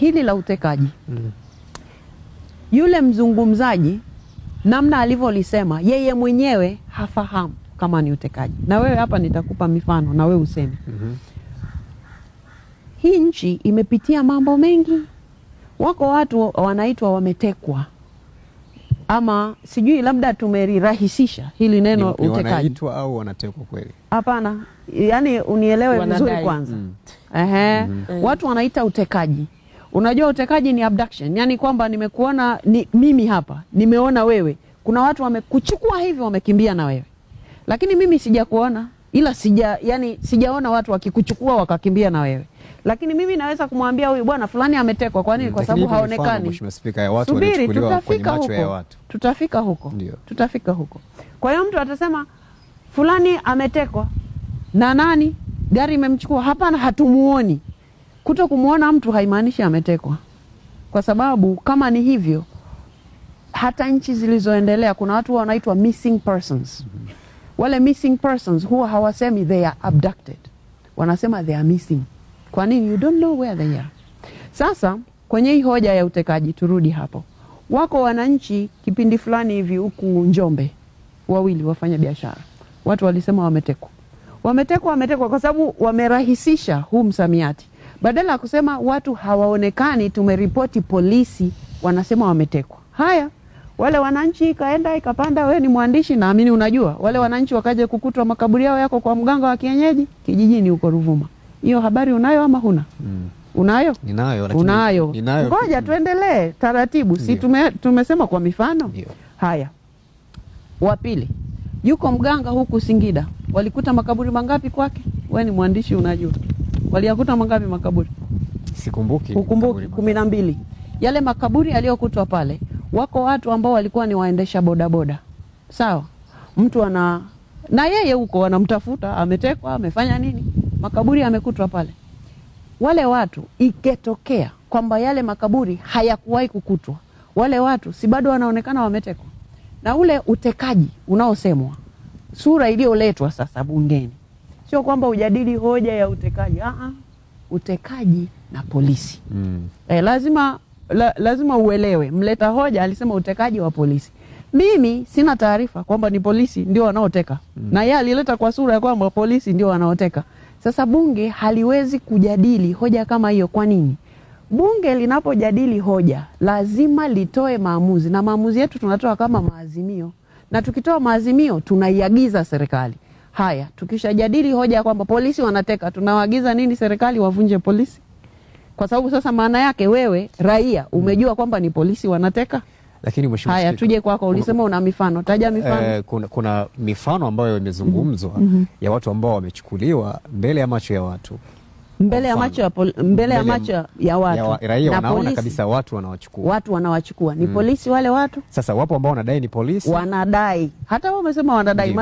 hili la utekaji. Yule mzungumzaji namna alivyolisema yeye mwenyewe hafahamu kama ni utekaji. Na wewe hapa nitakupa mifano na wewe useme. Hii nchi imepitia mambo mengi. Wako watu wanaitwa wametekwa. Ama sijui labda tumerirahisisha hili neno utekaji. Wanaitwa au wanatekwa kweli? Hapana. Yaani unielewe vizuri kwanza. Watu wanaita utekaji. Unajua utekaji ni abduction. Yaani kwamba nimekuona mimi hapa, nimeona wewe. Kuna watu wamekuchukua hivi wamekimbia na wewe. Lakini mimi sijakuona, ila sijaona watu wakikuchukua wakakimbia na wewe. Lakini mimi naweza kumwambia huyu bwana fulani ametekwa. Kwa nini? Kwa sababu haonekani. Subiri, tutafika huko. Tutafika huko. Kwa hiyo mtu atasema fulani ametekwa. Na nani? Gari imemchukua. Hapana, hatumuoni. Kuto kumuona mtu haimaanishi ametekwa. Kwa sababu kama ni hivyo, hata nchi zilizoendelea kuna watu wanaitwa missing persons. Wale missing persons huwa hawasemi they are abducted. Wanasema they are missing. Kwa nini? You don't know where they are. Sasa kwenye hii hoja ya utekaji turudi hapo. Wako wananchi kipindi fulani hivi huku Njombe, wawili wafanya biashara. Watu walisema wametekwa. Wametekwa kwa sababu wamerahisisha huu msamiati. Badala ya kusema watu hawaonekani, tumeripoti polisi, wanasema wametekwa. Haya, wale wananchi ikaenda ikapanda, wewe ni mwandishi naamini unajua. Wale wananchi wakaje kukutwa makaburi yao yako kwa mganga wa kienyeji kijijini huko Ruvuma. Hiyo habari unayo ama huna? Unayo? Ninayo, lakini unayo. Ngoja tuendelee taratibu. Si tumesema kwa mifano? Haya. Wa pili, yuko mganga huku Singida. Walikuta makaburi mangapi kwake? Wewe ni mwandishi unajua. Waliyakuta mangapi makaburi? Sikumbuki. Ukumbuki 12. Yale makaburi aliyokutwa pale, wako watu ambao walikuwa ni waendesha bodaboda. Sawa? Mtu na yeye huko wanamtafuta, ametekwa, amefanya nini? Makaburi yamekutwa pale. Wale watu iketokea kwamba yale makaburi hayakuwahi kukutwa. Wale watu si bado wanaonekana wametekwa. Na ule utekaji unaosemwa, sura iliyoletwa sasa bungeni, sio kwamba ujadili hoja ya utekaji. Utekaji na polisi. Lazima uelewe. Mleta hoja alisema utekaji wa polisi. Mimi sina taarifa kwamba ni polisi ndio wanaoteka. Na yeye alileta kwa sura ya kwamba polisi ndio wanaoteka. Sasa bunge haliwezi kujadili hoja kama hiyo. Kwa nini? Bunge linapojadili hoja lazima litoe maamuzi, na maamuzi yetu tunatoa kama maazimio. Na tukitoa maazimio tunaiagiza serikali. Haya, tukishajadili hoja kwamba polisi wanateka, tunawaagiza nini serikali? Wavunje polisi. Kwa sababu sasa maana yake wewe raia umejua kwamba ni polisi wanateka. Lakini mheshimiwa, haya tuje kwako, ulisema una mifano. Taja mifano. Kuna mifano ambayo imezungumzwa ya watu ambao wamechukuliwa mbele ya macho ya watu. Mbele ya macho ya watu. Raia wanaona kabisa watu wanawachukua. Watu wanawachukua. Ni polisi wale watu? Sasa wapo ambao wanadai ni polisi. Wanadai. Hata wao wamesema wanadai.